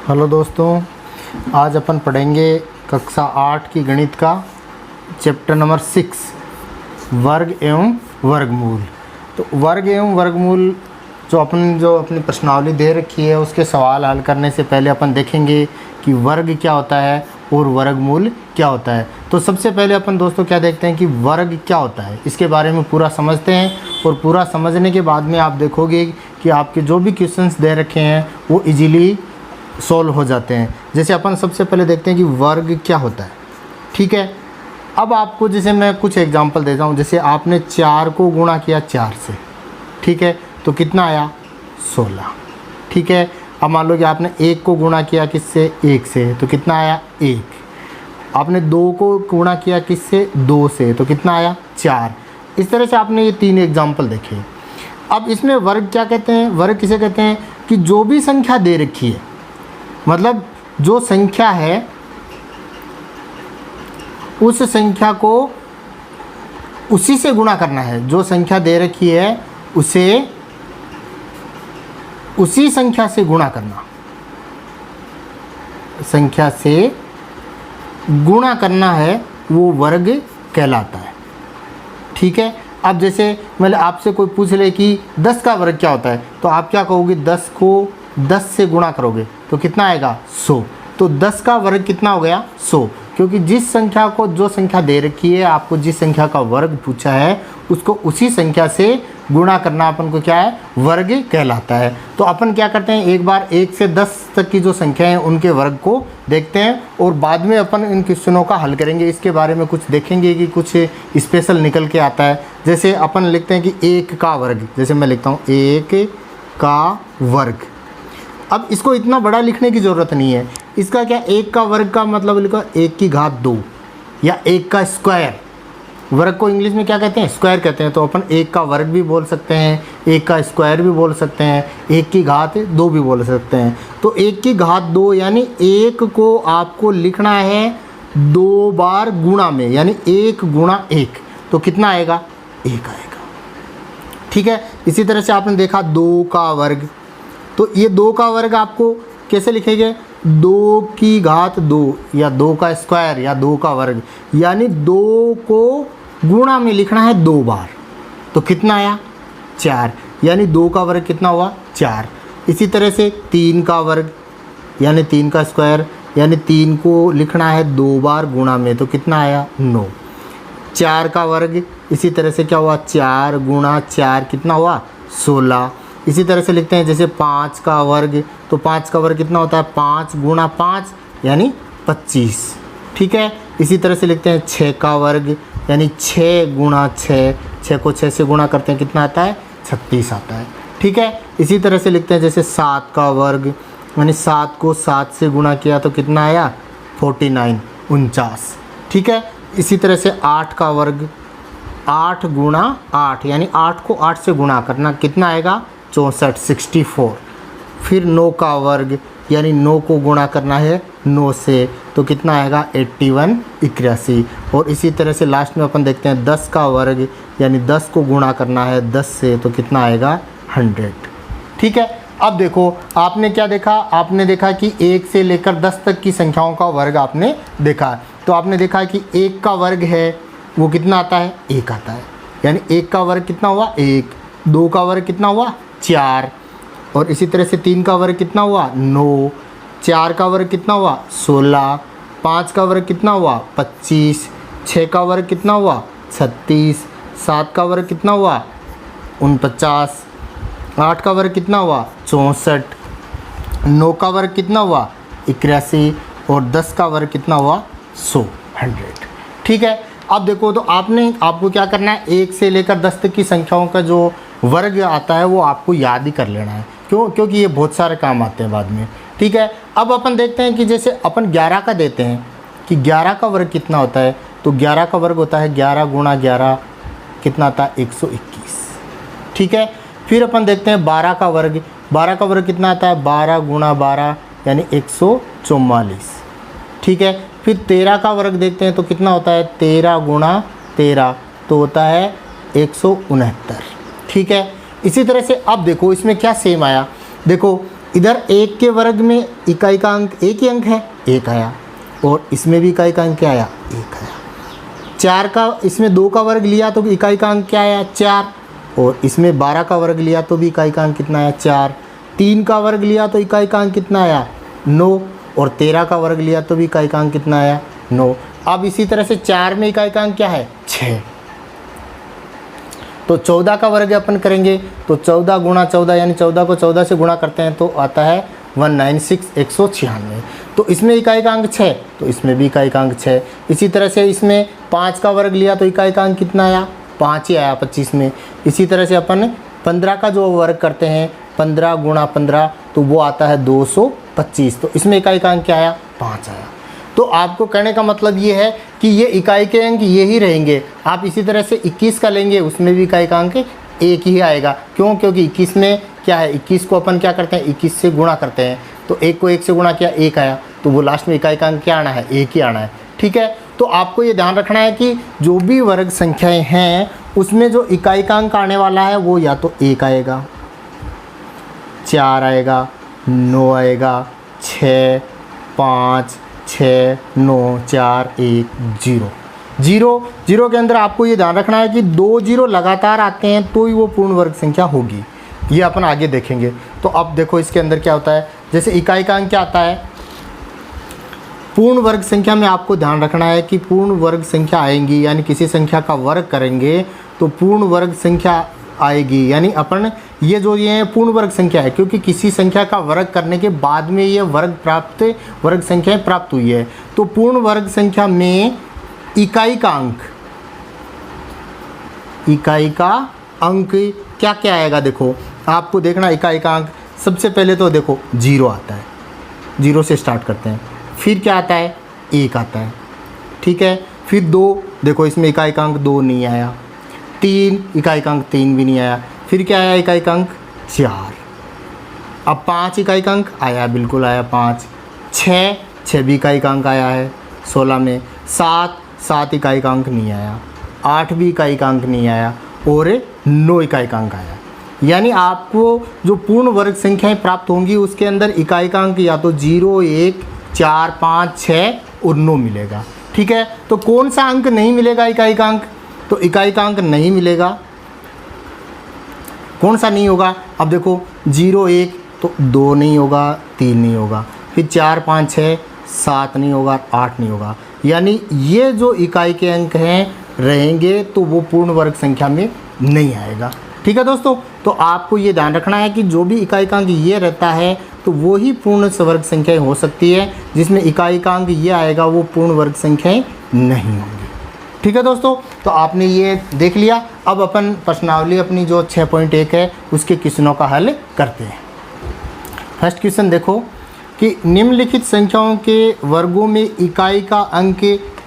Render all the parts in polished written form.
Hello दोस्तों, आज अपन पढ़ेंगे कक्षा 8 की गणित का चैप्टर नंबर 6 वर्ग एवं वर्गमूल। तो वर्ग एवं वर्गमूल जो अपनी प्रश्नावली दे रखी है उसके सवाल हल करने से पहले अपन देखेंगे कि वर्ग क्या होता है और वर्गमूल क्या होता है। तो सबसे पहले अपन दोस्तों क्या देखते हैं कि वर्ग क्या होता है, इसके बारे में पूरा समझते हैं। और पूरा समझने के बाद में आप देखोगे कि आपके जो भी क्वेश्चंस दे रखे हैं वो इजीली सॉल्व हो जाते हैं। जैसे अपन सबसे पहले देखते हैं कि वर्ग क्या होता है। ठीक है, अब आपको जैसे मैं कुछ एग्जांपल देता हूँ। जैसे आपने 4 को गुणा किया 4 से, ठीक है, तो कितना आया 16। ठीक है, अब मान लो कि आपने 1 को गुणा किया किससे 1 से, तो कितना आया 1। आपने 2 को गुणा किया किससे 2 से, तो कितना आया 4। इस तरह से आपने ये 3 एग्जाम्पल देखे। अब इसमें वर्ग क्या कहते हैं? वर्ग किसे कहते हैं कि जो भी संख्या दे रखी है, मतलब जो संख्या है उस संख्या को उसी से गुणा करना है। जो संख्या दे रखी है उसे उसी संख्या से गुणा करना, संख्या से गुणा करना है, वो वर्ग कहलाता है। ठीक है, अब जैसे मतलब आपसे कोई पूछ ले कि 10 का वर्ग क्या होता है, तो आप क्या कहोगे? 10 को 10 से गुणा करोगे तो कितना आएगा 100। तो 10 का वर्ग कितना हो गया 100, क्योंकि जिस संख्या को जो संख्या दे रखी है, आपको जिस संख्या का वर्ग पूछा है उसको उसी संख्या से गुणा करना अपन को क्या है? वर्ग कहलाता है। तो अपन क्या करते हैं, एक बार 1 से 10 तक की जो संख्या है उनके वर्ग को देखते हैं और बाद में अपन इन क्वेश्चनों का हल करेंगे। इसके बारे में कुछ देखेंगे कि कुछ स्पेशल निकल के आता है। जैसे अपन लिखते हैं कि 1 का वर्ग, जैसे मैं लिखता हूँ 1 का वर्ग। अब इसको इतना बड़ा लिखने की ज़रूरत नहीं है। इसका क्या 1 का वर्ग का मतलब लिखो 1 की घात 2 या 1 का स्क्वायर। वर्ग को इंग्लिश में क्या कहते हैं? स्क्वायर कहते हैं। तो अपन 1 का वर्ग भी बोल सकते हैं, 1 का स्क्वायर भी बोल सकते हैं, 1 की घात 2 भी बोल सकते हैं। तो 1 की घात 2 यानी 1 को आपको लिखना है 2 बार गुणा में, यानी 1 गुणा 1, तो कितना आएगा? 1 आएगा। ठीक है, इसी तरह से आपने देखा 2 का वर्ग, तो ये 2 का वर्ग आपको कैसे लिखेंगे? 2 की घात 2 या 2 का स्क्वायर या 2 का वर्ग, यानी 2 को गुणा में लिखना है 2 बार, तो कितना आया 4, यानी 2 का वर्ग कितना हुआ 4। इसी तरह से 3 का वर्ग यानी 3 का स्क्वायर, यानी 3 को लिखना है 2 बार गुणा में, तो कितना आया 9। 4 का वर्ग इसी तरह से क्या हुआ 4 गुणा 4 कितना हुआ 16। इसी तरह से लिखते हैं जैसे 5 का वर्ग, तो 5 का वर्ग कितना होता है 5 गुणा 5 यानी 25। ठीक है, इसी तरह से लिखते हैं 6 का वर्ग, यानी 6 गुणा 6, 6 को 6 से गुणा करते हैं कितना आता है 36 आता है। ठीक है, इसी तरह से लिखते हैं जैसे 7 का वर्ग, यानी 7 को 7 से गुणा किया तो कितना आया 49 49। ठीक है, इसी तरह से 8 का वर्ग, 8 गुणा 8 यानी 8 को 8 से गुणा करना, कितना आएगा 64 64। फिर 9 का वर्ग, यानी 9 को गुणा करना है 9 से, तो कितना आएगा 81 81। और इसी तरह से लास्ट में अपन देखते हैं 10 का वर्ग, यानी 10 को गुणा करना है 10 से, तो कितना आएगा 100। ठीक है, अब देखो आपने क्या देखा? आपने देखा कि 1 से लेकर 10 तक की संख्याओं का वर्ग आपने देखा। तो आपने देखा कि 1 का वर्ग है वो कितना आता है 1 आता है, यानी 1 का वर्ग कितना हुआ 1। 2 का वर्ग कितना हुआ 4, और इसी तरह से 3 का वर्ग कितना हुआ 9, 4 का वर्ग कितना हुआ 16, 5 का वर्ग कितना हुआ 25, 6 का वर्ग कितना हुआ 36, 7 का वर्ग कितना हुआ 49, 8 का वर्ग कितना हुआ 64, 9 का वर्ग कितना हुआ 81, और 10 का वर्ग कितना हुआ 100 100। ठीक है, अब देखो तो आपको क्या करना है, 1 से लेकर 10 तक की संख्याओं का जो वर्ग आता है वो आपको याद ही कर लेना है। क्यों? क्योंकि ये बहुत सारे काम आते हैं बाद में। ठीक है, अब अपन देखते हैं कि जैसे अपन 11 का देते हैं कि 11 का वर्ग कितना होता है, तो 11 का वर्ग होता है 11 गुणा 11 कितना आता है 121। ठीक है, फिर अपन देखते हैं 12 का वर्ग, 12 का वर्ग कितना आता है 12 गुणा 12 यानी 144। ठीक है, फिर 13 का वर्ग देखते हैं तो कितना होता है 13 गुणा 13, तो होता है 169। ठीक है, इसी तरह से अब देखो इसमें क्या सेम आया, देखो इधर 1 के वर्ग में इकाई का अंक 1 ही अंक है, 1 आया, और इसमें भी इकाई का अंक क्या आया, 1 आया। 4 का, इसमें 2 का वर्ग लिया तो इकाई का अंक क्या आया, 4, और इसमें 12 का वर्ग लिया तो भी इकाई का अंक कितना आया, 4। 3 का वर्ग लिया तो इकाई का अंक कितना आया, 9, और 13 का वर्ग लिया तो भी इकाई का अंक कितना आया, 9। अब इसी तरह से 4 में इकाई का अंक क्या है, 6। तो 14 का वर्ग अपन करेंगे तो 14 गुणा 14 यानी 14 को 14 से गुणा करते हैं तो आता है 196, 196। तो इसमें इकाई का अंक 6, तो इसमें भी इकाई का अंक 6। इसी तरह से इसमें 5 का वर्ग लिया तो इकाई का अंक कितना आया, 5 ही आया 25 में। इसी तरह से अपन 15 का जो वर्ग करते हैं 15 गुणा 15 तो वो आता है 225, तो इसमें इकाई का अंक क्या आया, 5 आया। तो आपको कहने का मतलब ये है कि ये इकाई के अंक ये ही रहेंगे। आप इसी तरह से 21 का लेंगे, उसमें भी इकाई का अंक 1 ही आएगा। क्यों? क्योंकि 21 में क्या है, 21 को अपन क्या करते हैं, 21 से गुणा करते हैं, तो 1 को 1 से गुणा किया, 1 आया, तो वो लास्ट में इकाई का अंक क्या आना है, 1 ही आना है। ठीक है, तो आपको ये ध्यान रखना है कि जो भी वर्ग संख्याएं हैं उसमें जो इकाई का अंक आने वाला है वो या तो 1 आएगा, 4 आएगा, 9 आएगा, 6, 5, 6, 9, 4, 1, 0। 0 के अंदर आपको ये ध्यान रखना है कि 2 0 लगातार आते हैं तो ही वो पूर्ण वर्ग संख्या होगी। ये अपन आगे देखेंगे। तो अब देखो इसके अंदर क्या होता है, जैसे इकाई का अंक क्या आता है, पूर्ण वर्ग संख्या में आपको ध्यान रखना है कि पूर्ण वर्ग संख्या आएंगी, यानी किसी संख्या का वर्ग करेंगे तो पूर्ण वर्ग संख्या आएगी। यानी अपन ये जो ये पूर्ण वर्ग संख्या है, क्योंकि किसी संख्या का वर्ग करने के बाद में ये वर्ग संख्याएं प्राप्त हुई है। तो पूर्ण वर्ग संख्या में इकाई का अंक क्या क्या आएगा, देखो आपको देखना इकाई का अंक। सबसे पहले तो देखो 0 आता है, 0 से स्टार्ट करते हैं, फिर क्या आता है, 1 आता है, ठीक है, फिर 2, देखो इसमें इकाई का अंक 2 नहीं आया, 3 इकाई का अंक 3 भी नहीं आया, फिर क्या आया इकाई का अंक 4, अब 5 इकाई का अंक आया, बिल्कुल आया 5, 6 भी इकाई का अंक आया है 16 में, 7 इकाई का अंक नहीं आया, 8 भी इकाई का अंक नहीं आया, और 9 इकाई का अंक आया। यानी आपको जो पूर्ण वर्ग संख्याएं प्राप्त होंगी उसके अंदर इकाई का अंक या तो 0, 1, 4, 5, 6 और 9 मिलेगा। ठीक है, तो कौन सा अंक नहीं मिलेगा इकाई का अंक, तो इकाई का अंक नहीं मिलेगा, कौन सा नहीं होगा, अब देखो 0, 1 तो 2 नहीं होगा, 3 नहीं होगा, फिर 4, 5, 6, 7 नहीं होगा, 8 नहीं होगा। यानी ये जो इकाई के अंक हैं रहेंगे तो वो पूर्ण वर्ग संख्या में नहीं आएगा। ठीक है दोस्तों, तो आपको ये ध्यान रखना है कि जो भी इकाई का अंक ये रहता है तो वो ही पूर्ण वर्ग संख्याएं हो सकती है, जिसमें इकाई का अंक ये आएगा वो पूर्ण वर्ग संख्याएं नहीं होंगी। ठीक है दोस्तों, तो आपने ये देख लिया। अब अपन प्रश्नावली अपनी जो 6.1 है उसके क्वेश्चनों का हल करते हैं। फर्स्ट क्वेश्चन देखो कि निम्नलिखित संख्याओं के वर्गों में इकाई का अंक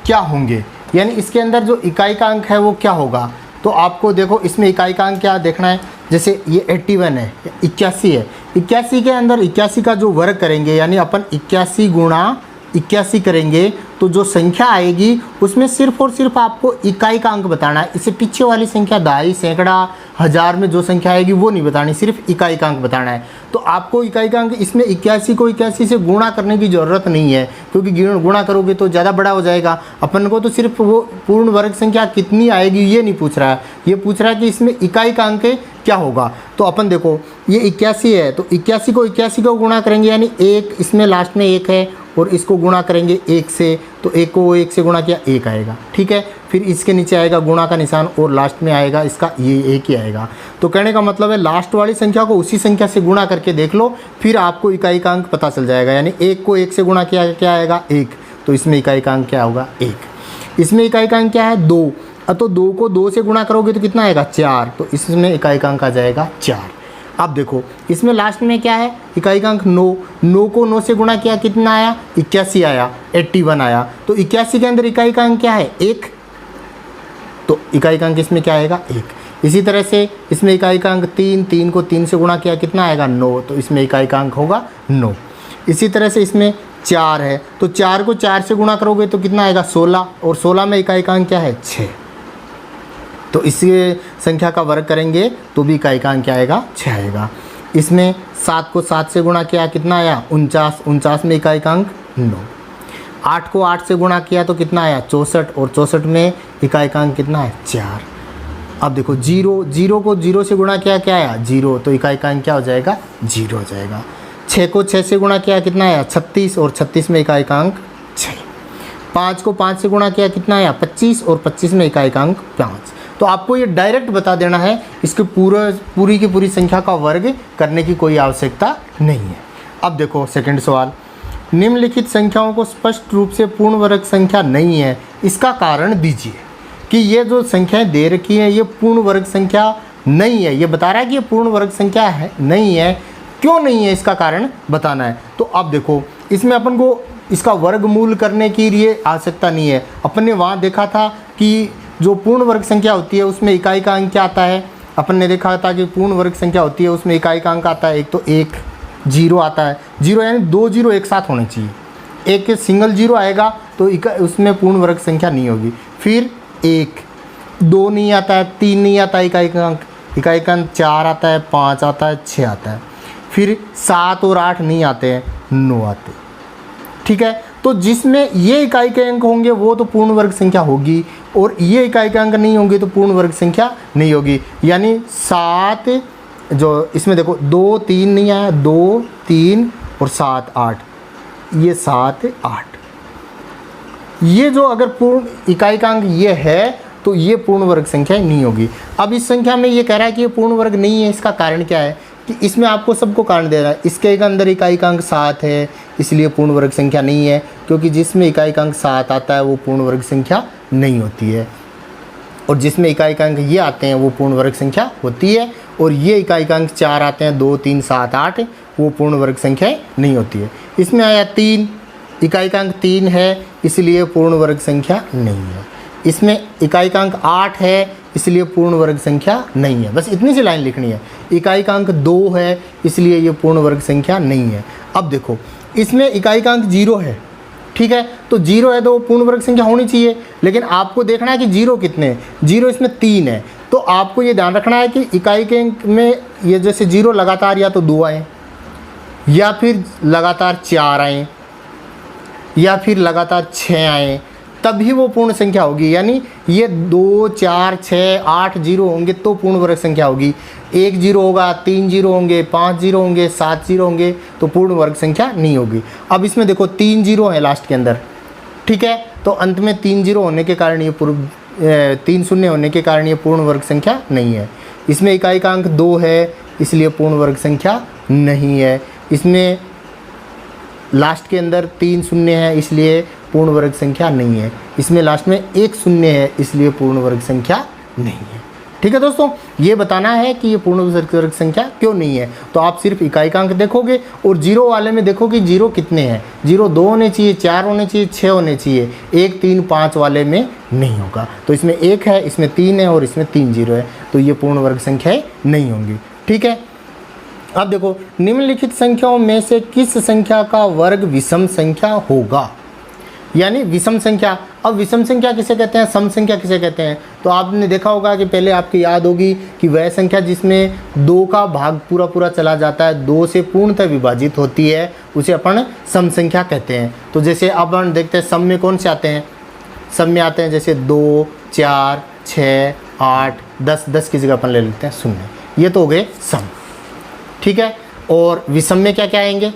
क्या होंगे, यानी इसके अंदर जो इकाई का अंक है वो क्या होगा। तो आपको देखो इसमें इकाई का अंक क्या देखना है, जैसे ये 81 है, 81 है, 81 के अंदर 81 का जो वर्ग करेंगे, यानी अपन 81 गुणा 81 करेंगे तो जो संख्या आएगी उसमें सिर्फ और सिर्फ आपको इकाई का अंक बताना है। इससे पीछे वाली संख्या दहाई, सैकड़ा, हज़ार में जो संख्या आएगी वो नहीं बतानी, सिर्फ इकाई का अंक बताना है। तो आपको इकाई का अंक इसमें 81 को 81 से गुणा करने की ज़रूरत नहीं है, क्योंकि गुणा करोगे तो ज़्यादा बड़ा हो जाएगा। अपन को तो सिर्फ वो पूर्ण वर्ग संख्या कितनी आएगी ये नहीं पूछ रहा है, ये पूछ रहा है कि इसमें इकाई का अंक क्या होगा। तो अपन देखो ये 81 है, तो 81 को 81 को गुणा करेंगे, यानी 1 इसमें लास्ट में 1 है और इसको गुणा करेंगे 1 से, तो 1 को 1 से गुणा किया 1 आएगा। ठीक है, फिर इसके नीचे आएगा गुणा का निशान और लास्ट में आएगा इसका ये 1 ही आएगा। तो कहने का मतलब है लास्ट वाली संख्या को उसी संख्या से गुणा करके देख लो, फिर आपको इकाई का अंक पता चल जाएगा। यानी 1 को 1 से गुणा किया क्या आएगा 1, तो इसमें इकाई का अंक क्या होगा 1। इसमें इकाई का अंक क्या है 2, तो 2 को 2 से गुणा करोगे तो कितना आएगा 4, तो इसमें इकाई का अंक आ जाएगा 4। अब देखो इसमें लास्ट में क्या है इकाई का अंक 9, 9 को 9 से गुणा किया कितना आया 81 आया, 81 आया, तो 81 के अंदर इकाई का अंक क्या है 1, तो इकाई का अंक इसमें क्या आएगा 1। इसी तरह से इसमें इकाई का अंक 3, 3 को 3 से गुणा किया कितना आएगा 9, तो इसमें इकाई का अंक होगा 9। इसी तरह से इसमें 4 है, तो 4 को 4 से गुणा करोगे तो कितना आएगा 16, और 16 में इकाई का अंक क्या है 6, तो इसी संख्या का वर्ग करेंगे तो भी इकाई का अंक क्या आएगा 6 आएगा। इसमें 7 को 7 से गुणा किया कितना आया 49, 49 में इकाई का अंक 9। 8 को 8 से गुणा किया तो कितना आया 64, और 64 में इकाई का अंक कितना है 4। अब देखो 0 को 0 से गुणा किया क्या आया 0, तो इकाई का अंक क्या हो जाएगा 0 हो जाएगा। 6 को 6 से गुणा किया कितना आया 36, और 36 में इकाई का अंक 6। 5 को 5 से गुणा किया कितना आया 25, और 25 में इकाई का अंक 5। तो आपको ये डायरेक्ट बता देना है, इसके पूरी की पूरी संख्या का वर्ग करने की कोई आवश्यकता नहीं है। अब देखो सेकंड सवाल, निम्नलिखित संख्याओं को स्पष्ट रूप से पूर्ण वर्ग संख्या नहीं है, इसका कारण दीजिए। कि ये जो संख्याएं दे रखी हैं ये पूर्ण वर्ग संख्या नहीं है, ये बता रहा है कि ये पूर्ण वर्ग संख्या है नहीं है, क्यों नहीं है इसका कारण बताना है। तो अब देखो इसमें अपन को इसका वर्गमूल करने की लिए आवश्यकता नहीं है। अपन ने वहाँ देखा था कि जो पूर्ण वर्ग संख्या होती है उसमें इकाई का अंक क्या आता है, अपन ने देखा था कि पूर्ण वर्ग संख्या होती है उसमें इकाई का अंक आता है, एक तो 1 0 आता है, 0 यानी 2 0 एक साथ होने चाहिए, एक सिंगल 0 आएगा तो उसमें पूर्ण वर्ग संख्या नहीं होगी। फिर 1 2 नहीं आता है, 3 नहीं आता है इकाई का अंक 4 आता है, 5 आता है, 6 आता है। फिर 7 और 8 नहीं आते हैं, 9 आते हैं। ठीक है, तो जिसमें ये इकाई के अंक होंगे वो तो पूर्ण वर्ग संख्या होगी, और ये इकाई के अंक नहीं होंगे तो पूर्ण वर्ग संख्या नहीं होगी। यानी 7 जो इसमें देखो 2 3 नहीं आया, 2 3 और 7 8, ये 7 8, ये जो अगर पूर्ण इकाई का अंक ये है तो ये पूर्ण वर्ग संख्या नहीं होगी। अब इस संख्या में ये कह रहा है कि ये पूर्ण वर्ग नहीं है, इसका कारण क्या है कि इसमें आपको सबको कारण दे रहा है। इसके अंदर इकाई का अंक 7 है इसलिए पूर्ण वर्ग संख्या नहीं है, क्योंकि जिसमें इकाई का अंक 7 आता है वो पूर्ण वर्ग संख्या नहीं होती है, और जिसमें इकाई का अंक ये आते हैं वो पूर्ण वर्ग संख्या होती है, और ये इकाई का अंक 4 आते हैं 2 3 7 8, वो पूर्ण वर्ग संख्या नहीं होती है। इसमें आया 3, इकाई का अंक 3 है इसलिए पूर्ण वर्ग संख्या नहीं है। इसमें इकाई का अंक 8 है इसलिए पूर्ण वर्ग संख्या नहीं है। बस इतनी सी लाइन लिखनी है। इकाई का अंक 2 है इसलिए ये पूर्ण वर्ग संख्या नहीं है। अब देखो इसमें इकाई का अंक 0 है, ठीक है, तो 0 है तो पूर्ण वर्ग संख्या होनी चाहिए, लेकिन आपको देखना है कि 0 कितने हैं। 0 इसमें 3 है, तो आपको ये ध्यान रखना है कि इकाई के अंक में ये जैसे 0 लगातार या तो 2 आए, या फिर लगातार 4 आए, या फिर लगातार 6 आए, तभी वो पूर्ण संख्या होगी। यानी ये 2 4 6 8 0 होंगे तो पूर्ण वर्ग संख्या होगी। 1 0 होगा, 3 0 होंगे, 5 0 होंगे, 7 0 होंगे तो पूर्ण वर्ग संख्या नहीं होगी। अब इसमें देखो 3 0 है लास्ट के अंदर, ठीक है, तो अंत में 3 0 होने के कारण ये 3 शून्य होने के कारण ये पूर्ण वर्ग संख्या नहीं है। इसमें इकाई का अंक 2 है इसलिए पूर्ण वर्ग संख्या नहीं है। इसमें लास्ट के अंदर 3 शून्य है इसलिए पूर्ण वर्ग संख्या नहीं है। इसमें लास्ट में 1 शून्य है इसलिए पूर्ण वर्ग संख्या नहीं है। ठीक है दोस्तों, ये बताना है कि ये पूर्ण वर्ग संख्या क्यों नहीं है। तो आप सिर्फ इकाई का अंक देखोगे और 0 वाले में देखो कि 0 कितने हैं। 0 2 होने चाहिए, 4 होने चाहिए, 6 होने चाहिए, 1 3 5 वाले में नहीं होगा। तो इसमें 1 है, इसमें 3 है और इसमें 3 0 है, तो ये पूर्ण वर्ग संख्याएँ नहीं होंगी। ठीक है, अब देखो निम्नलिखित संख्याओं में से किस संख्या का वर्ग विषम संख्या होगा। यानी विषम संख्या। अब विषम संख्या किसे कहते हैं, सम संख्या किसे कहते हैं। तो आपने देखा होगा कि पहले आपकी याद होगी कि वह संख्या जिसमें 2 का भाग पूरा पूरा चला जाता है, 2 से पूर्णतः विभाजित होती है, उसे अपन सम संख्या कहते हैं। तो जैसे अब अपन देखते हैं सम में कौन से आते हैं। सम में आते हैं जैसे 2 4 6 8 10, 10 की जगह अपन ले लेते हैं 0, ये तो हो गए सम। ठीक है, और विषम में क्या क्या आएंगे।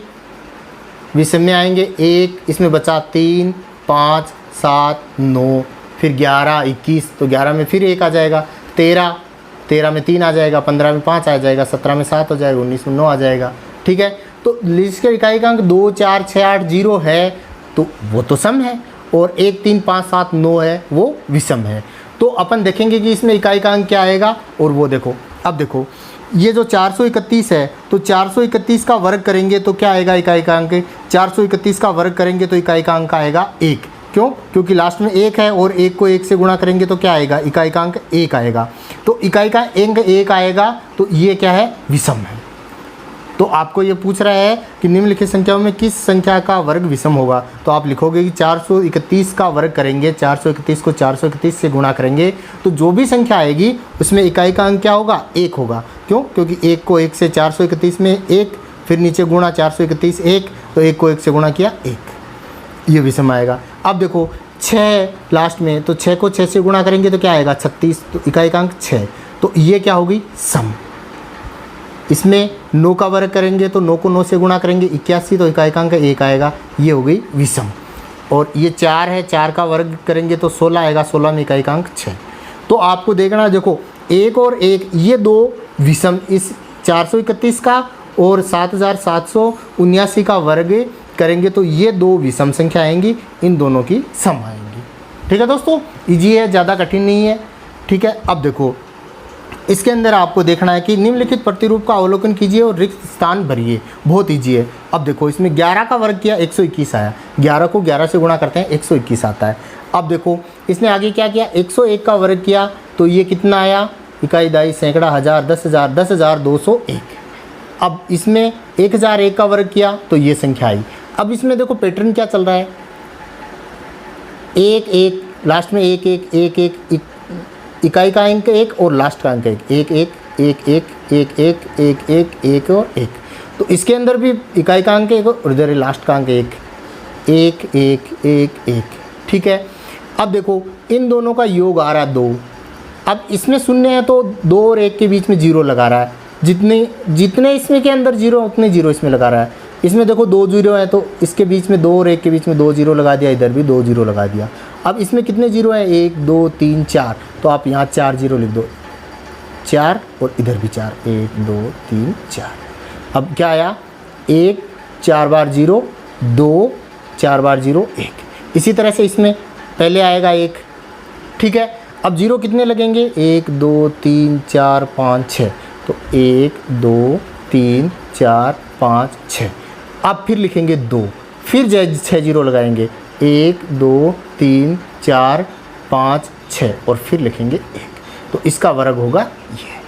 विषम में आएंगे 1, इसमें बचा 3 5 7 9, फिर 11 21, तो 11 में फिर 1 आ जाएगा, 13 में 3 आ जाएगा, 15 में 5 आ जाएगा, 17 में 7 हो जाएगा, 19 में 9 आ जाएगा। ठीक है, तो जिसके इकाई का अंक 2 4 6 8 0 है तो वो तो सम है, और 1 3 5 7 9 है वो विषम है। तो अपन देखेंगे कि इसमें इकाई का अंक क्या आएगा, और वो देखो। अब देखो ये जो 431 है, तो 431 का वर्ग करेंगे तो क्या आएगा इकाई का अंक। 431 का वर्ग करेंगे तो इकाई का अंक आएगा 1। क्यों, क्योंकि लास्ट में 1 है और 1 को 1 से गुणा करेंगे तो क्या आएगा, इकाई का अंक 1 आएगा। तो इकाई का अंक 1 आएगा तो ये क्या है, विषम है। तो आपको ये पूछ रहा है कि निम्नलिखित संख्याओं में किस संख्या का वर्ग विषम होगा, तो आप लिखोगे कि 431 का वर्ग करेंगे, 431 को 431 से गुणा करेंगे तो जो भी संख्या आएगी उसमें इकाई का अंक क्या होगा, 1 होगा। क्यों? क्योंकि 1 को 1 से 431 में 1, फिर नीचे गुणा 431 1, तो 1 को 1 से गुणा किया 1, ये विषम आएगा। अब देखो 6 लास्ट में, तो 6 को 6 से गुणा करेंगे तो क्या आएगा, 36, तो इकाई का अंक 6, तो ये क्या होगी, सम। इसमें 9 का वर्ग करेंगे तो 9 को 9 से गुणा करेंगे 81, तो इकाई का अंक 1 आएगा, ये हो गई विषम। और ये 4 है, 4 का वर्ग करेंगे तो 16 आएगा, 16 में इकाई का अंक 6। तो आपको देखना, देखो 1 और 1 ये दो विषम, इस 431 का और 7779 का वर्ग करेंगे तो ये दो विषम संख्या आएंगी, इन दोनों की सम आएंगी। ठीक है दोस्तों, इजी है, ज़्यादा कठिन नहीं है। ठीक है, अब देखो इसके अंदर आपको देखना है कि निम्नलिखित प्रतिरूप का अवलोकन कीजिए और रिक्त स्थान भरिए, बहुत ईजी है। अब देखो इसमें 11 का वर्ग किया 121 आया, 11 को 11 से गुणा करते हैं 121 आता है। अब देखो इसने आगे क्या किया, 101 का वर्ग किया तो ये कितना आया, इकाई, दाई, सैकड़ा, हज़ार, 10,000, 10,201। अब इसमें 1001 का वर्ग किया तो ये संख्या आई। अब इसमें देखो पैटर्न क्या चल रहा है, 1 1 लास्ट में 1 1 1 1, इकाई का अंक 1 और लास्ट का अंक 1 1 1 1 1 1 1 1 1 1 और 1। तो इसके अंदर भी इकाई का अंक 1 और इधर लास्ट का अंक 1 1 1 1 1। ठीक है, अब देखो इन दोनों का योग आ रहा है 2। अब इसमें शून्य है तो 2 और 1 के बीच में 0 लगा रहा है, जितने इसमें के अंदर 0 उतने 0 इसमें लगा रहा है। इसमें देखो 2 0 है तो इसके बीच में 2 और 1 के बीच में 2 0 लगा दिया, इधर भी 2 0 लगा दिया। अब इसमें कितने 0 है, 1 2 3 4, तो आप यहाँ 4 0 लिख दो, 4 और इधर भी 4, 1 2 3 4। अब क्या आया, 1 4 बार 0 2 4 बार 0 1। इसी तरह से इसमें पहले आएगा 1। ठीक है, अब 0 कितने लगेंगे, 1 2 3 4 5 6, तो 1 2 3 4 5 6। अब फिर लिखेंगे 2, फिर 6 0 लगाएंगे, 1 2 3 4 5 6 और फिर लिखेंगे 1, तो इसका वर्ग होगा ये।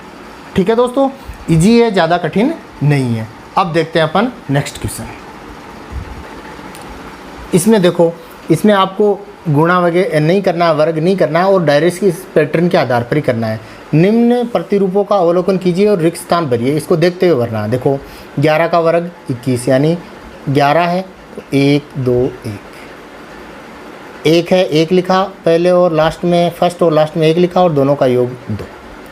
ठीक है दोस्तों, इजी है, ज़्यादा कठिन नहीं है। अब देखते हैं अपन नेक्स्ट क्वेश्चन। इसमें देखो, इसमें आपको गुणा वगैरह नहीं करना है, वर्ग नहीं करना है और डायरेक्ट इस पैटर्न के आधार पर ही करना है। निम्न प्रतिरूपों का अवलोकन कीजिए और रिक्त स्थान भरिए, इसको देखते हुए भरना है। देखो 11 का वर्ग 21, यानी 11 है तो 1 2 1, 1 है 1 लिखा पहले और लास्ट में, फर्स्ट और लास्ट में 1 लिखा और दोनों का योग 2।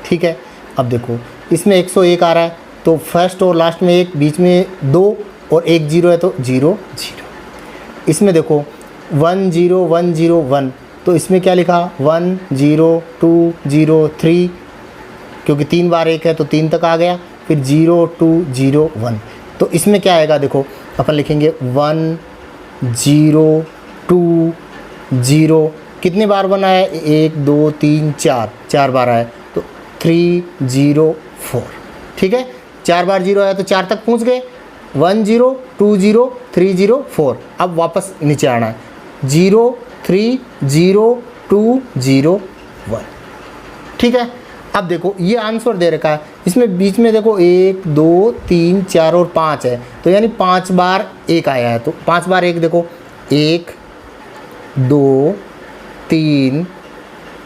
ठीक है, अब देखो इसमें 101 आ रहा है तो फर्स्ट और लास्ट में 1, बीच में 2 और 1 0 है तो 0 0। इसमें देखो 1 0 1 0 1, तो इसमें क्या लिखा, 1 0 2 0 3, क्योंकि 3 बार 1 है तो 3 तक आ गया, फिर 0 2 0 1। तो इसमें क्या आएगा, देखो अपन लिखेंगे 1 0 2 0, कितने बार 1 आया, 1 2 3 4, 4 बार आया तो 3 0 4। ठीक है, 4 बार 0 आया तो 4 तक पहुंच गए, 1 0 2 0 3 0 4। अब वापस नीचे आना है, 0 3 0 2 0 1। ठीक है, अब देखो ये आंसर दे रखा है, इसमें बीच में देखो 1 2 3 4 और 5 है, तो यानी 5 बार 1 आया है, तो 5 बार 1 देखो 1 2 3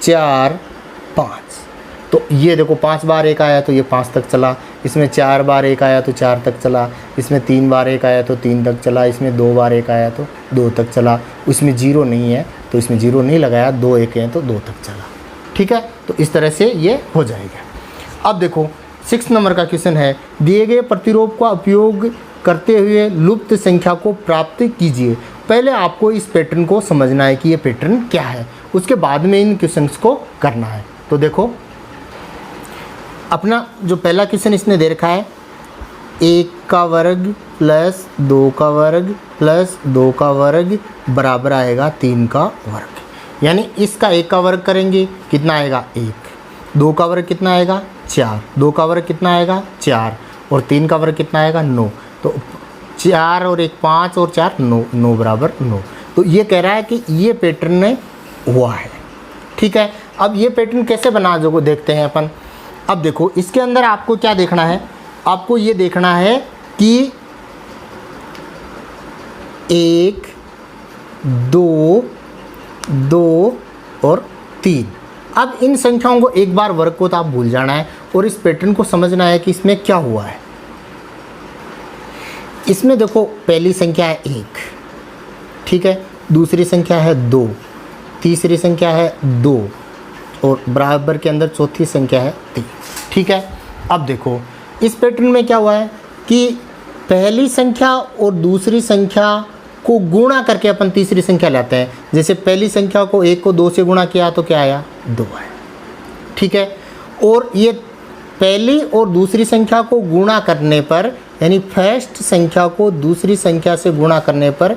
4 5, तो ये देखो 5 बार 1 आया तो ये 5 तक चला, इसमें 4 बार 1 आया तो 4 तक चला, इसमें 3 बार 1 आया तो 3 तक चला, इसमें 2 बार 1 आया तो 2 तक चला, उसमें 0 नहीं है तो इसमें 0 नहीं लगाया, 2 1 हैं तो 2 तक चला। ठीक है, तो इस तरह से ये हो जाएगा। अब देखो 6 नंबर का क्वेश्चन है, दिए गए प्रतिरूप का उपयोग करते हुए लुप्त संख्या को प्राप्त कीजिए। पहले आपको इस पैटर्न को समझना है कि ये पैटर्न क्या है, उसके बाद में इन क्वेश्चंस को करना है। तो देखो अपना जो पहला क्वेश्चन इसने दे रखा है, 1 का वर्ग प्लस 2 का वर्ग प्लस 2 का वर्ग बराबर आएगा 3 का वर्ग, यानी इसका 1 का वर्ग करेंगे कितना आएगा 1, 2 का वर्ग कितना आएगा 4, 2 का वर्ग कितना आएगा 4 और 3 का वर्ग कितना आएगा 9, तो 4 और 1 5 और 4 9, 9 बराबर 9। तो ये कह रहा है कि ये पैटर्न हुआ है। ठीक है, अब ये पैटर्न कैसे बना जो देखते हैं अपन। अब देखो इसके अंदर आपको क्या देखना है, आपको ये देखना है कि 1 2 2 और 3। अब इन संख्याओं को एक बार वर्ग को तो आप भूल जाना है और इस पैटर्न को समझना है कि इसमें क्या हुआ है। इसमें देखो पहली संख्या है 1, ठीक है, दूसरी संख्या है 2, तीसरी संख्या है 2 और बराबर के अंदर चौथी संख्या है 3, ठीक है। अब देखो इस पैटर्न में क्या हुआ है कि पहली संख्या और दूसरी संख्या को गुणा करके अपन तीसरी संख्या लाते हैं। जैसे पहली संख्या को 1 को 2 से गुणा किया तो क्या आया, 2 आया, ठीक है। और ये पहली और दूसरी संख्या को गुणा करने पर, यानी फर्स्ट संख्या को दूसरी संख्या से गुणा करने पर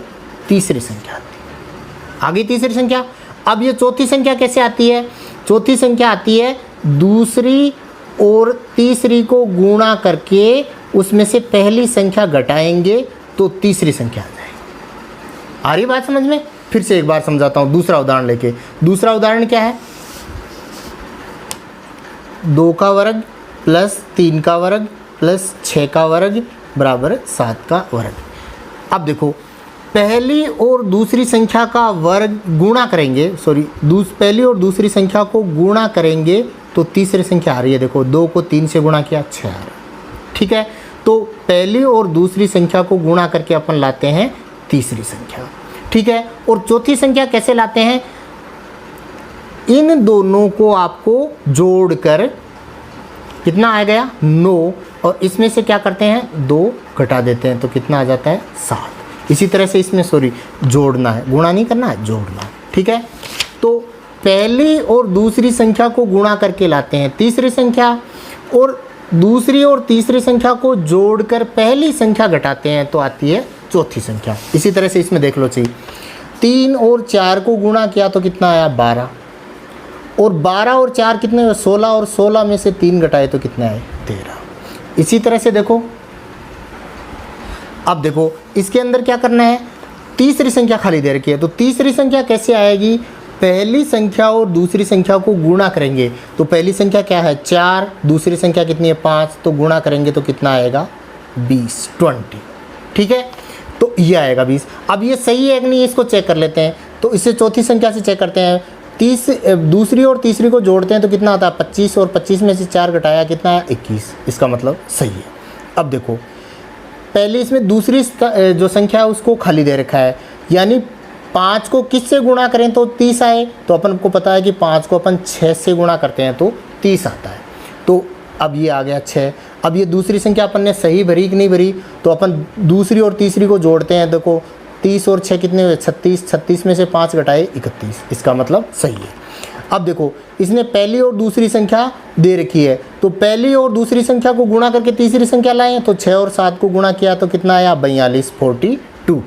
तीसरी संख्या आती है। आ गई तीसरी संख्या। अब ये चौथी संख्या कैसे आती है? चौथी संख्या आती है दूसरी और तीसरी को गुणा करके उसमें से पहली संख्या घटाएंगे तो तीसरी संख्या आ जाएगी। आ रही बात समझ में? फिर से एक बार समझाता हूँ दूसरा उदाहरण लेके। दूसरा उदाहरण क्या है? 2 का वर्ग प्लस 3 का वर्ग प्लस 6 का वर्ग बराबर 7 का वर्ग। अब देखो पहली और दूसरी संख्या का वर्ग गुणा करेंगे, पहली और दूसरी संख्या को गुणा करेंगे तो तीसरी संख्या आ रही है। देखो 2 को 3 से गुणा किया 6 आ रहा है, ठीक है। तो पहली और दूसरी संख्या को गुणा करके अपन लाते हैं तीसरी संख्या, ठीक है। और चौथी संख्या कैसे लाते हैं? इन दोनों को आपको जोड़कर कितना आ गया, 9, और इसमें से क्या करते हैं, 2 घटा देते हैं तो कितना आ जाता है, 7। इसी तरह से इसमें जोड़ना है, गुणा नहीं करना है, जोड़ना है, ठीक है। तो पहली और दूसरी संख्या को गुणा करके लाते हैं तीसरी संख्या, और दूसरी और तीसरी संख्या को जोड़कर पहली संख्या घटाते हैं तो आती है चौथी संख्या। इसी तरह से इसमें देख लो चाहिए, 3 और 4 को गुणा किया तो कितना आया, 12, और 12 और 4 कितने हुए, 16, और 16 में से 3 घटाए तो कितना है, 13। इसी तरह से देखो, अब देखो इसके अंदर क्या करना है, तीसरी संख्या खाली दे रखी है, तो तीसरी संख्या कैसे आएगी, पहली संख्या और दूसरी संख्या को गुणा करेंगे तो पहली संख्या क्या है, 4, दूसरी संख्या कितनी है, 5, तो गुणा करेंगे तो कितना आएगा, 20, 20, ठीक है। तो ये आएगा 20। अब ये सही है कि नहीं, इसको चेक कर लेते हैं। तो इससे चौथी संख्या से चेक करते हैं, दूसरी और तीसरी को जोड़ते हैं तो कितना आता है, 25, और 25 में से 4 घटाया कितना है, 21। इसका मतलब सही है। अब देखो पहले इसमें दूसरी जो संख्या है उसको खाली दे रखा है, यानी 5 को किस से गुणा करें तो 30 आए, तो अपन को पता है कि 5 को अपन 6 से गुणा करते हैं तो 30 आता है। तो अब ये आ गया 6। अब ये दूसरी संख्या अपन ने सही भरी कि नहीं भरी, तो अपन दूसरी और तीसरी को जोड़ते हैं। देखो 30 और 6 कितने हुए, 36, 36 में से 5 घटाए 31। इसका मतलब सही है। अब देखो इसने पहली और दूसरी संख्या दे रखी है, तो पहली और दूसरी संख्या को गुणा करके तीसरी संख्या लाए, तो 6 और 7 को गुणा किया तो कितना आया, 42, 42।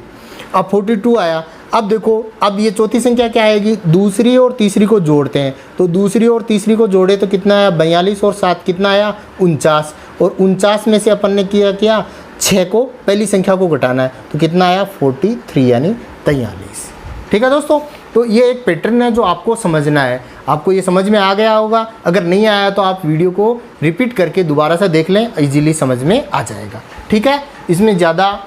अब 42 आया। अब देखो अब ये चौथी संख्या क्या आएगी, दूसरी और तीसरी को जोड़ते हैं, तो दूसरी और तीसरी को जोड़े तो कितना आया, 42, और 7 कितना आया, 49, और 49 में से अपन ने क्या 6 को पहली संख्या को घटाना है तो कितना आया, 43, यानी 43। ठीक है दोस्तों, तो ये एक पैटर्न है जो आपको समझना है। आपको ये समझ में आ गया होगा, अगर नहीं आया तो आप वीडियो को रिपीट करके दोबारा से देख लें, इजीली समझ में आ जाएगा। ठीक है, इसमें ज़्यादा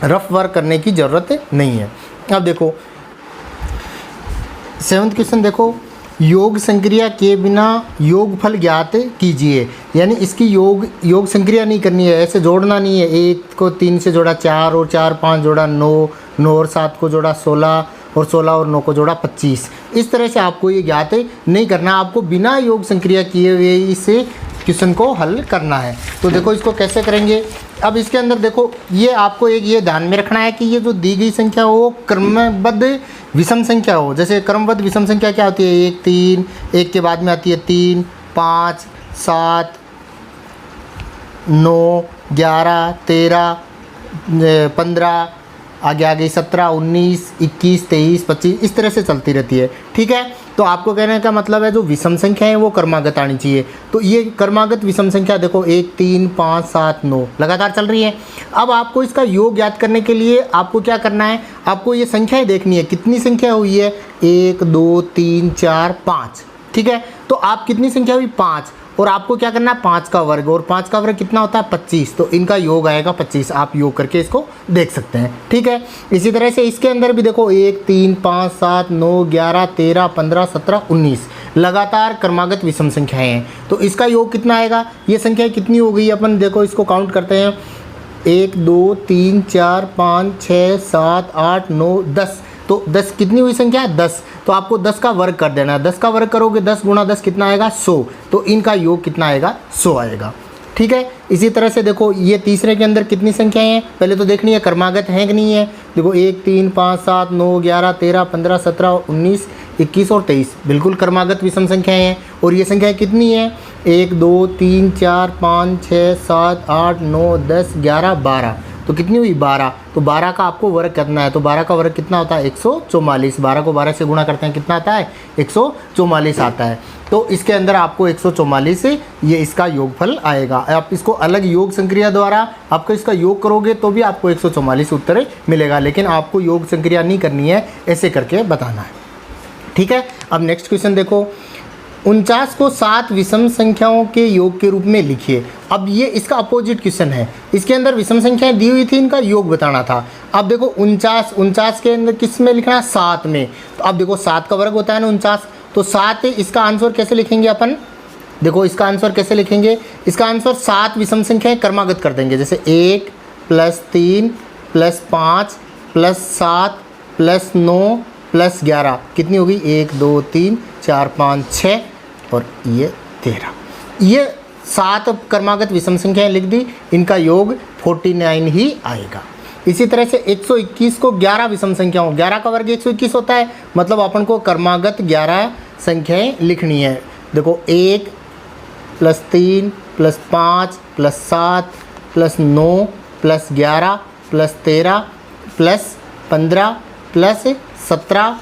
रफ वर्क करने की ज़रूरत नहीं है। अब देखो 7वां क्वेश्चन देखो, योग संक्रिया के बिना योगफल ज्ञात कीजिए। यानी इसकी योग संक्रिया नहीं करनी है, ऐसे जोड़ना नहीं है। 1 को 3 से जोड़ा 4, और 4 5 जोड़ा 9, 9 और 7 को जोड़ा 16, और 16 और 9 को जोड़ा 25। इस तरह से आपको ये ज्ञात नहीं करना, आपको बिना योग संक्रिया किए हुए इसे क्वेश्चन को हल करना है। तो देखो इसको कैसे करेंगे। अब इसके अंदर देखो ये आपको एक ये ध्यान में रखना है कि ये जो दी गई संख्या हो क्रमबद्ध विषम संख्या हो। जैसे क्रमबद्ध विषम संख्या क्या होती है, 1 3, 1 के बाद में आती है 3 5 7 9 11 13 15, आगे आ गई 17 19 21 23 25, इस तरह से चलती रहती है। ठीक है, तो आपको कहने का मतलब है जो विषम संख्या है वो क्रमागत आनी चाहिए। तो ये क्रमागत विषम संख्या देखो 1 3 5 7 9 लगातार चल रही है। अब आपको इसका योग ज्ञात करने के लिए आपको क्या करना है, आपको ये संख्याएं देखनी है, कितनी संख्या हुई है, 1 2 3 4 5। ठीक है, तो आप कितनी संख्या हुई, 5, और आपको क्या करना है 5 का वर्ग, और 5 का वर्ग कितना होता है 25, तो इनका योग आएगा 25। आप योग करके इसको देख सकते हैं, ठीक है। इसी तरह से इसके अंदर भी देखो 1 3 5 7 9 11 13 15 17 19 लगातार क्रमागत विषम संख्याएं हैं, तो इसका योग कितना आएगा। ये संख्या कितनी हो गई, अपन देखो इसको काउंट करते हैं 1 2 3 4 5 6 7 8 9 10, तो 10 कितनी हुई संख्या 10, तो आपको 10 का वर्ग कर देना है। 10 का वर्ग करोगे 10 गुणा 10 कितना आएगा 100, तो इनका योग कितना आएगा 100 आएगा, ठीक है। इसी तरह से देखो ये तीसरे के अंदर कितनी संख्याएं हैं, पहले तो देखनी है क्रमागत हैं कि नहीं है। देखो 1 3 5 7 9 11 13 15 17 19 21 और 23 बिल्कुल क्रमागत विषम संख्याएं हैं। और ये संख्याएं कितनी है 1 2 3 4 5 6 7 8 9 10 11 12, तो कितनी हुई 12, तो 12 का आपको वर्ग करना है। तो 12 का वर्ग कितना होता है 144, 12 को 12 से गुणा करते हैं कितना आता है 144 आता है। तो इसके अंदर आपको 144 ये इसका योगफल आएगा। आप इसको अलग योग संक्रिया द्वारा आपको इसका योग करोगे तो भी आपको 144 उत्तर मिलेगा, लेकिन आपको योग संक्रिया नहीं करनी है, ऐसे करके बताना है, ठीक है। अब नेक्स्ट क्वेश्चन देखो, 49 को 7 विषम संख्याओं के योग के रूप में लिखिए। अब ये इसका अपोजिट क्वेश्चन है, इसके अंदर विषम संख्याएं दी हुई थी, इनका योग बताना था। अब देखो 49 के अंदर किस में लिखना है 7 में, तो अब देखो 7 का वर्ग होता है ना 49, तो 7 इसका आंसर कैसे लिखेंगे अपन, देखो इसका आंसर कैसे लिखेंगे, इसका आंसर 7 विषम संख्याएं क्रमागत कर देंगे, जैसे 1 + 3 + 5 + 7 + 9 + 11 कितनी होगी 1 2 3 4 5 6 और ये 13, ये 7 क्रमागत विषम संख्याएं लिख दी, इनका योग 49 ही आएगा। इसी तरह से 121 को 11 विषम संख्याओं, 11 का वर्ग 121 होता है, मतलब अपन को क्रमागत 11 संख्याएं लिखनी है। देखो 1 + 3 + 5 + 7 + 9 + 11 + 13 + 15 + 17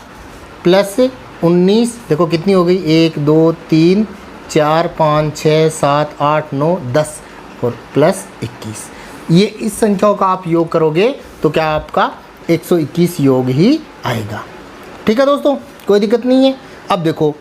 + 19, देखो कितनी हो गई 1 2 3 4 5 6 7 8 9 10 और +21, ये इस संख्याओं का आप योग करोगे तो क्या आपका 121 योग ही आएगा, ठीक है दोस्तों, कोई दिक्कत नहीं है। अब देखो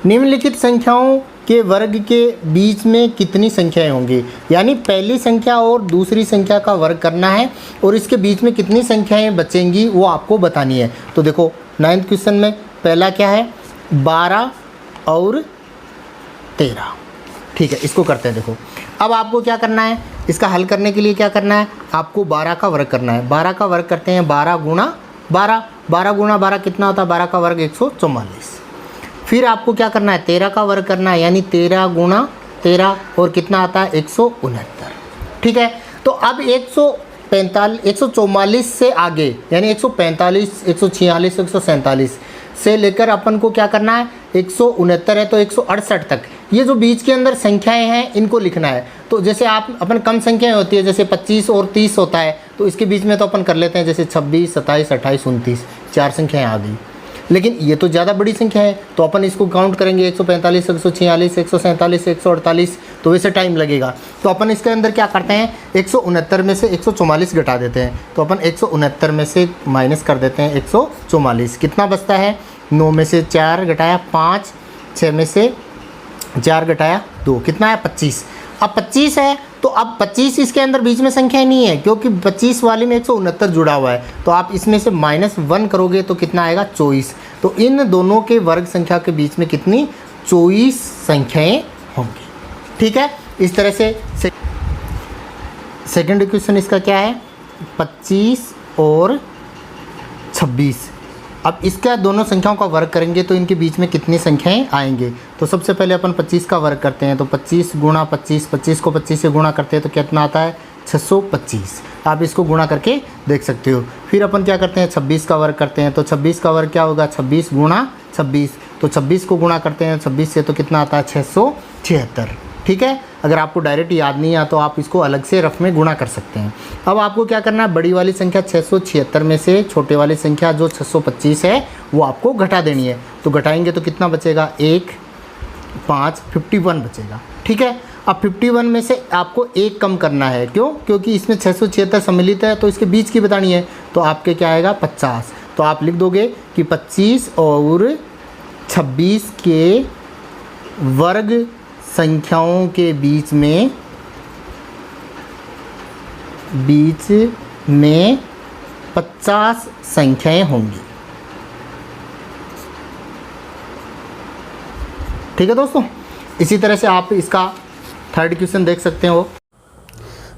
निम्नलिखित संख्याओं के वर्ग के बीच में कितनी संख्याएं होंगी, यानी पहली संख्या और दूसरी संख्या का वर्ग करना है और इसके बीच में कितनी संख्याएं बचेंगी वो आपको बतानी है। तो देखो 9th क्वेश्चन में पहला क्या है 12 और 13, ठीक है, इसको करते हैं। देखो अब आपको क्या करना है, इसका हल करने के लिए क्या करना है, आपको 12 का वर्ग करना है। 12 का वर्ग करते हैं 12 गुणा 12, 12 गुणा 12 कितना होता है, 12 का वर्ग 144। फिर आपको क्या करना है 13 का वर्ग करना है, यानी 13 गुणा 13 और कितना आता है 169, ठीक है। तो अब 144 से आगे यानी 145 146 147 से लेकर अपन को क्या करना है 169 है तो 168 तक, ये जो बीच के अंदर संख्याएं हैं इनको लिखना है। तो जैसे आप अपन कम संख्याएं होती है, जैसे 25 और 30 होता है, तो इसके बीच में तो अपन कर लेते हैं जैसे 26 27 28 29, 4 संख्याएं आ गई। लेकिन ये तो ज़्यादा बड़ी संख्या है, तो अपन इसको काउंट करेंगे 145 146 147 148, तो वैसे टाइम लगेगा। तो अपन इसके अंदर क्या करते हैं 169 में से 144 घटा देते हैं, तो अपन 169 में से माइनस कर देते हैं 144, कितना बचता है 9 में से 4 घटाया 5, 6 में से 4 घटाया 2, कितना है 25। अब 25 है तो अब 25 इसके अंदर बीच में संख्या नहीं है, क्योंकि 25 वाले में 169 जुड़ा हुआ है, तो आप इसमें से -1 करोगे तो कितना आएगा 24। तो इन दोनों के वर्ग संख्या के बीच में कितनी 24 संख्याएं होंगी, ठीक है। इस तरह से सेकंड इक्वेशन इसका क्या है 25 और 26। अब इसका दोनों संख्याओं का वर्ग करेंगे तो इनके बीच में कितनी संख्याएं आएंगे। तो सबसे पहले अपन 25 का वर्ग करते हैं, तो 25 गुणा 25, 25 को 25 से गुणा करते हैं तो कितना आता है 625, आप इसको गुणा करके देख सकते हो। फिर अपन क्या करते हैं 26 का वर्ग करते हैं, तो 26 का वर्ग क्या होगा 26 गुणा 26, तो 26 को गुणा करते हैं 26 से तो कितना आता है 676, ठीक है। अगर आपको डायरेक्ट याद नहीं है तो आप इसको अलग से रफ में गुणा कर सकते हैं। अब आपको क्या करना है बड़ी वाली संख्या 676 में से छोटे वाली संख्या जो 625 है वो आपको घटा देनी है। तो घटाएंगे तो कितना बचेगा 1 5 51 बचेगा, ठीक है। अब 51 में से आपको 1 कम करना है, क्यों, क्योंकि इसमें 676 सम्मिलित है तो इसके बीच की बतानी है, तो आपके क्या आएगा 50। तो आप लिख दोगे कि 25 और 26 के वर्ग संख्याओं के बीच में 50 संख्याएं होंगी। ठीक है दोस्तों, इसी तरह से आप इसका थर्ड क्वेश्चन देख सकते हो।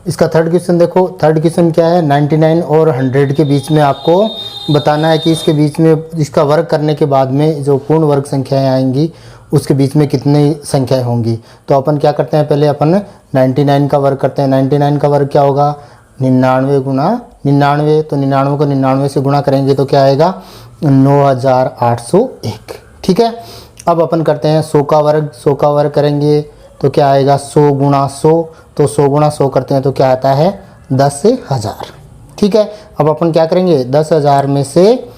इसका थर्ड क्वेश्चन देखो, थर्ड क्वेश्चन क्या है, 99 और 100 के बीच में आपको बताना है कि इसके बीच में इसका वर्ग करने के बाद में जो पूर्ण वर्ग संख्याएं आएंगी उसके बीच में कितनी संख्याएं होंगी। तो अपन क्या करते हैं, पहले अपन 99 का वर्ग करते हैं। 99 का वर्ग क्या होगा, 99 गुना 99, तो 99 को 99 से गुणा करेंगे तो क्या आएगा, 9801। ठीक है, अब अपन करते हैं 100 का वर्ग। 100 का वर्ग करेंगे तो क्या आएगा, 100 गुणा 100, तो 100 गुणा 100 करते हैं तो क्या आता है, 10,000। ठीक है, अब अपन क्या करेंगे, 10,000 में से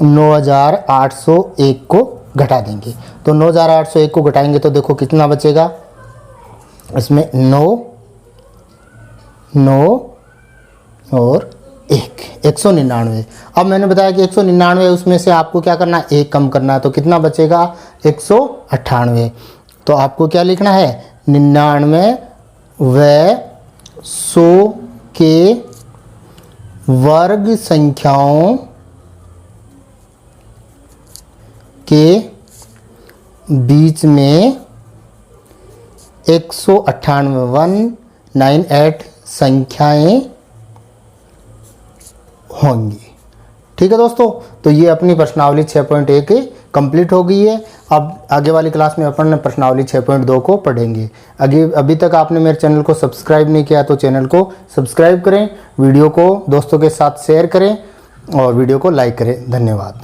9801 को घटा देंगे। तो 9801 को घटाएंगे तो देखो कितना बचेगा, इसमें 9 और 199। अब मैंने बताया कि 199, उसमें से आपको क्या करना है, 1 कम करना है, तो कितना बचेगा, 198। तो आपको क्या लिखना है, 99 व 100 के वर्ग संख्याओं के बीच में 198 संख्याएं होंगी। ठीक है दोस्तों, तो ये अपनी प्रश्नावली 6.1 कंप्लीट हो गई है। अब आगे वाली क्लास में अपन प्रश्नावली 6.2 को पढ़ेंगे। अभी तक आपने मेरे चैनल को सब्सक्राइब नहीं किया तो चैनल को सब्सक्राइब करें, वीडियो को दोस्तों के साथ शेयर करें और वीडियो को लाइक करें। धन्यवाद।